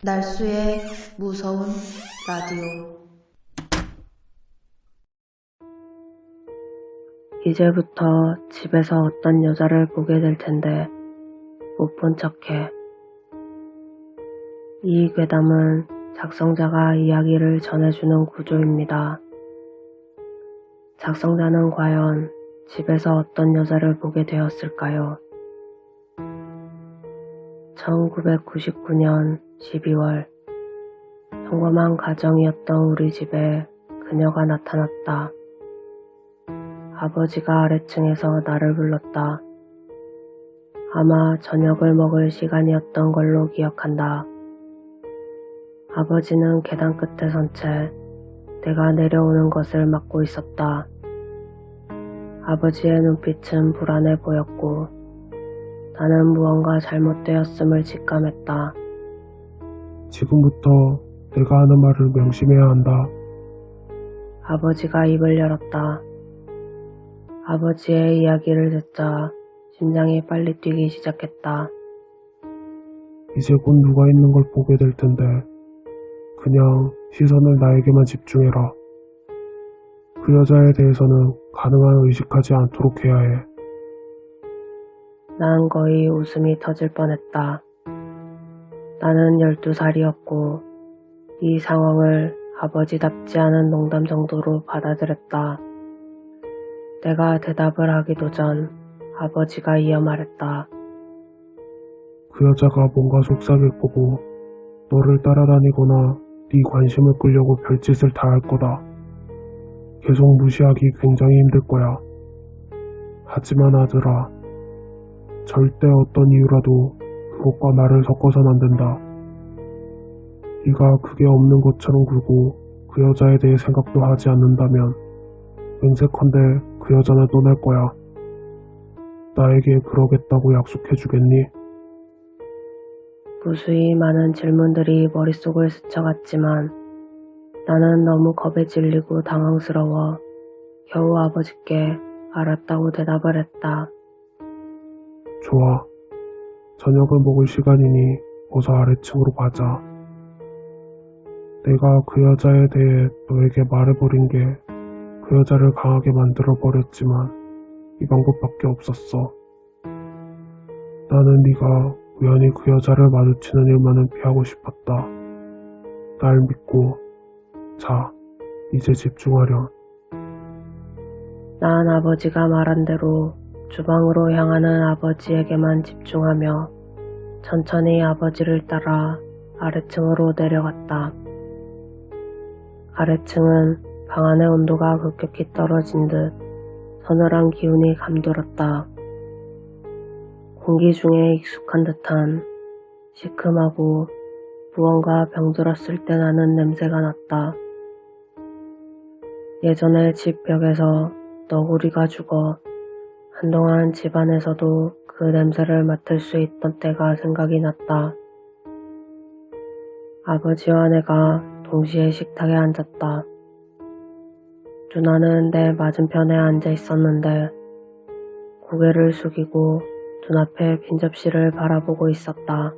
날수의 무서운 라디오. 이제부터 집에서 어떤 여자를 보게 될 텐데 못 본 척해. 이 괴담은 작성자가 이야기를 전해주는 구조입니다. 작성자는 과연 집에서 어떤 여자를 보게 되었을까요? 1999년 12월, 평범한 가정이었던 우리 집에 그녀가 나타났다. 아버지가 아래층에서 나를 불렀다. 아마 저녁을 먹을 시간이었던 걸로 기억한다. 아버지는 계단 끝에 선 채 내가 내려오는 것을 막고 있었다. 아버지의 눈빛은 불안해 보였고 나는 무언가 잘못되었음을 직감했다. 지금부터 내가 하는 말을 명심해야 한다. 아버지가 입을 열었다. 아버지의 이야기를 듣자 심장이 빨리 뛰기 시작했다. 이제 곧 누가 있는 걸 보게 될 텐데 그냥 시선을 나에게만 집중해라. 그 여자에 대해서는 가능한 의식하지 않도록 해야 해. 난 거의 웃음이 터질 뻔했다. 나는 12살이었고 이 상황을 아버지답지 않은 농담 정도로 받아들였다. 내가 대답을 하기도 전 아버지가 이어 말했다. 그 여자가 뭔가 속삭일 거고 너를 따라다니거나 네 관심을 끌려고 별짓을 다 할 거다. 계속 무시하기 굉장히 힘들 거야. 하지만 아들아, 절대 어떤 이유라도 그것과 나를 섞어서는 안 된다. 네가 그게 없는 것처럼 굴고 그 여자에 대해 생각도 하지 않는다면 맹세컨대 그 여자는 떠날 거야. 나에게 그러겠다고 약속해주겠니? 무수히 많은 질문들이 머릿속을 스쳐갔지만 나는 너무 겁에 질리고 당황스러워 겨우 아버지께 알았다고 대답을 했다. 좋아. 저녁을 먹을 시간이니 어서 아래층으로 가자. 내가 그 여자에 대해 너에게 말해버린 게 그 여자를 강하게 만들어버렸지만 이 방법밖에 없었어. 나는 네가 우연히 그 여자를 마주치는 일만은 피하고 싶었다. 날 믿고 자, 이제 집중하렴. 난 아버지가 말한 대로 주방으로 향하는 아버지에게만 집중하며 천천히 아버지를 따라 아래층으로 내려갔다. 아래층은 방 안의 온도가 급격히 떨어진 듯 서늘한 기운이 감돌았다. 공기 중에 익숙한 듯한 시큼하고 무언가 병들었을 때 나는 냄새가 났다. 예전에 집 벽에서 너구리가 죽어 한동안 집안에서도 그 냄새를 맡을 수 있던 때가 생각이 났다. 아버지와 내가 동시에 식탁에 앉았다. 누나는 내 맞은편에 앉아 있었는데 고개를 숙이고 눈앞에 빈 접시를 바라보고 있었다.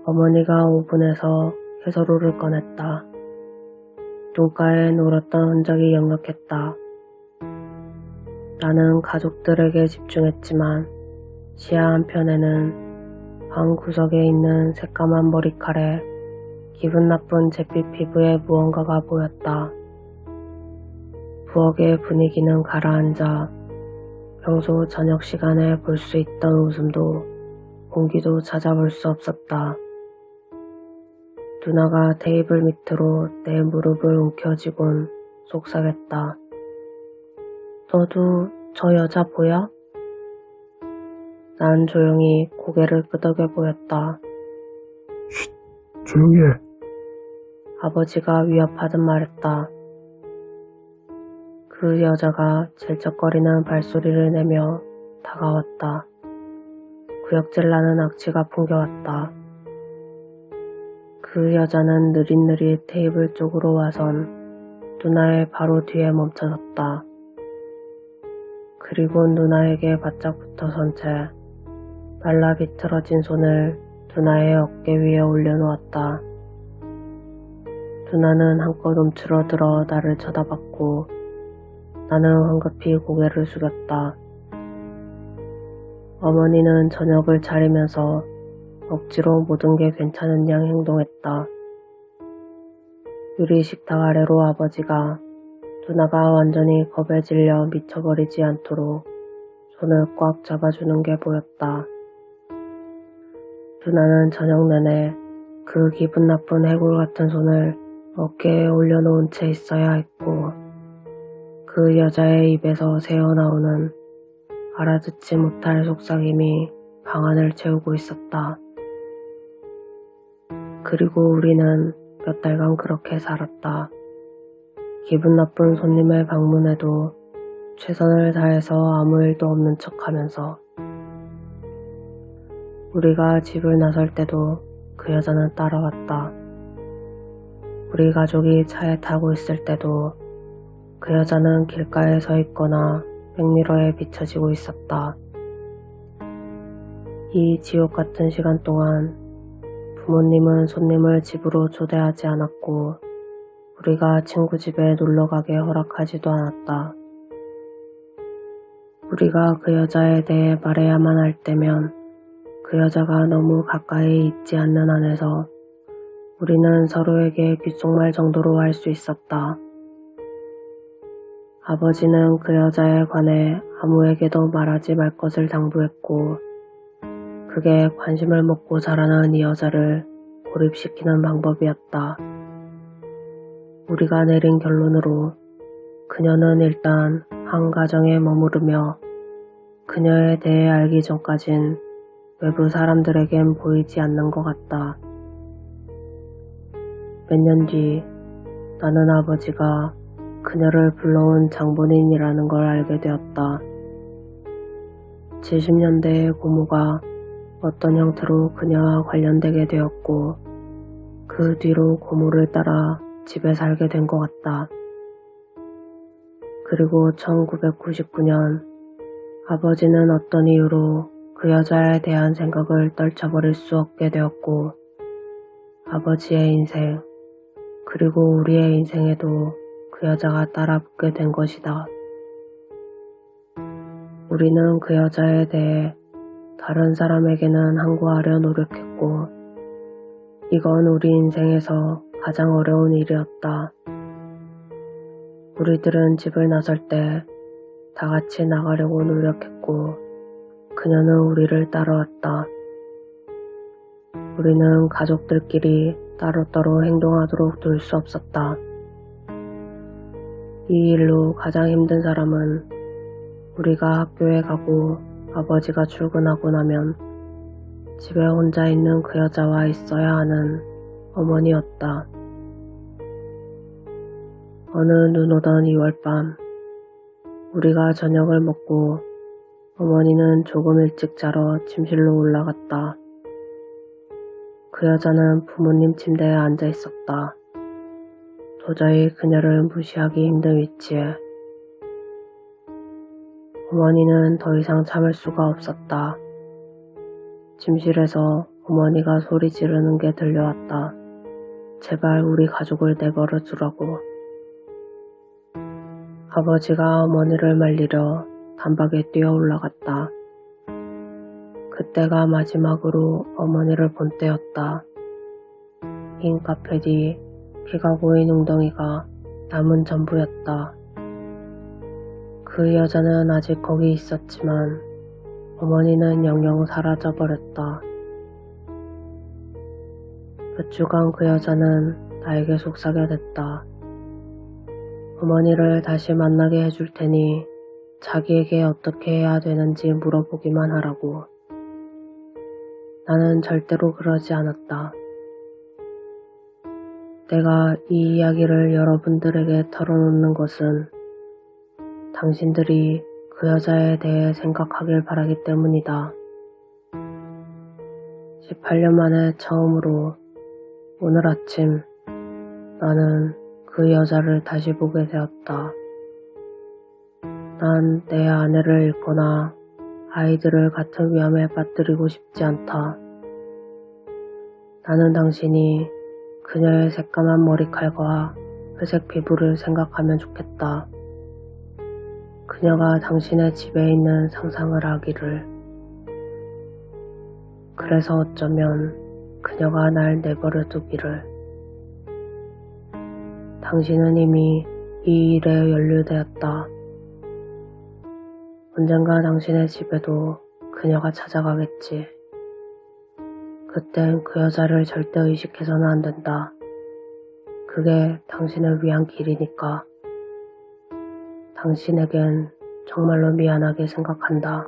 어머니가 오븐에서 해서로를 꺼냈다. 눈가에 누렇던 흔적이 역력했다. 나는 가족들에게 집중했지만 시야 한편에는 방 구석에 있는 새까만 머리칼에 기분 나쁜 잿빛 피부에 무언가가 보였다. 부엌의 분위기는 가라앉아 평소 저녁 시간에 볼 수 있던 웃음도 공기도 찾아볼 수 없었다. 누나가 테이블 밑으로 내 무릎을 움켜쥐곤 속삭였다. 너도 저 여자 보여? 난 조용히 고개를 끄덕여 보였다. 쉿, 조용히 해. 아버지가 위협하듯 말했다. 그 여자가 질척거리는 발소리를 내며 다가왔다. 구역질나는 악취가 풍겨왔다. 그 여자는 느릿느릿 테이블 쪽으로 와선 누나의 바로 뒤에 멈춰섰다. 그리고 누나에게 바짝 붙어선 채 말라 비틀어진 손을 두나의 어깨 위에 올려놓았다. 두나는 한껏 움츠러들어 나를 쳐다봤고 나는 황급히 고개를 숙였다. 어머니는 저녁을 차리면서 억지로 모든 게 괜찮은 양 행동했다. 유리 식탁 아래로 아버지가 두나가 완전히 겁에 질려 미쳐버리지 않도록 손을 꽉 잡아주는 게 보였다. 두나는 저녁 내내 그 기분 나쁜 해골 같은 손을 어깨에 올려놓은 채 있어야 했고 그 여자의 입에서 새어나오는 알아듣지 못할 속삭임이 방안을 채우고 있었다. 그리고 우리는 몇 달간 그렇게 살았다. 기분 나쁜 손님을 방문해도 최선을 다해서 아무 일도 없는 척하면서 우리가 집을 나설 때도 그 여자는 따라왔다. 우리 가족이 차에 타고 있을 때도 그 여자는 길가에 서 있거나 백미러에 비춰지고 있었다. 이 지옥 같은 시간 동안 부모님은 손님을 집으로 초대하지 않았고 우리가 친구 집에 놀러가게 허락하지도 않았다. 우리가 그 여자에 대해 말해야만 할 때면 그 여자가 너무 가까이 있지 않는 한에서 우리는 서로에게 귓속말 정도로 할 수 있었다. 아버지는 그 여자에 관해 아무에게도 말하지 말 것을 당부했고 그게 관심을 먹고 자라난 이 여자를 고립시키는 방법이었다. 우리가 내린 결론으로 그녀는 일단 한 가정에 머무르며 그녀에 대해 알기 전까진 외부 사람들에겐 보이지 않는 것 같다. 몇 년 뒤 나는 아버지가 그녀를 불러온 장본인이라는 걸 알게 되었다. 70년대의 고모가 어떤 형태로 그녀와 관련되게 되었고 그 뒤로 고모를 따라 집에 살게 된 것 같다. 그리고 1999년 아버지는 어떤 이유로 그 여자에 대한 생각을 떨쳐버릴 수 없게 되었고 아버지의 인생 그리고 우리의 인생에도 그 여자가 따라붙게 된 것이다. 우리는 그 여자에 대해 다른 사람에게는 항구하려 노력했고 이건 우리 인생에서 가장 어려운 일이었다. 우리들은 집을 나설 때 다 같이 나가려고 노력했고 그녀는 우리를 따라왔다. 우리는 가족들끼리 따로따로 행동하도록 둘 수 없었다. 이 일로 가장 힘든 사람은 우리가 학교에 가고 아버지가 출근하고 나면 집에 혼자 있는 그 여자와 있어야 하는 어머니였다. 어느 눈 오던 2월 밤 우리가 저녁을 먹고 어머니는 조금 일찍 자러 침실로 올라갔다. 그 여자는 부모님 침대에 앉아 있었다. 도저히 그녀를 무시하기 힘든 위치에 어머니는 더 이상 참을 수가 없었다. 침실에서 어머니가 소리 지르는 게 들려왔다. 제발 우리 가족을 내버려 두라고. 아버지가 어머니를 말리려 단박에 뛰어 올라갔다. 그때가 마지막으로 어머니를 본 때였다. 흰 카페 뒤 피가 고인 웅덩이가 남은 전부였다. 그 여자는 아직 거기 있었지만 어머니는 영영 사라져버렸다. 몇 주간 그 여자는 나에게 속삭여댔다. 어머니를 다시 만나게 해줄 테니 자기에게 어떻게 해야 되는지 물어보기만 하라고. 나는 절대로 그러지 않았다. 내가 이 이야기를 여러분들에게 털어놓는 것은 당신들이 그 여자에 대해 생각하길 바라기 때문이다. 18년 만에 처음으로 오늘 아침 나는 그 여자를 다시 보게 되었다. 난 내 아내를 잃거나 아이들을 같은 위험에 빠뜨리고 싶지 않다. 나는 당신이 그녀의 새까만 머리칼과 회색 피부를 생각하면 좋겠다. 그녀가 당신의 집에 있는 상상을 하기를. 그래서 어쩌면 그녀가 날 내버려 두기를. 당신은 이미 이 일에 연루되었다. 언젠가 당신의 집에도 그녀가 찾아가겠지. 그땐 그 여자를 절대 의식해서는 안 된다. 그게 당신을 위한 길이니까. 당신에겐 정말로 미안하게 생각한다.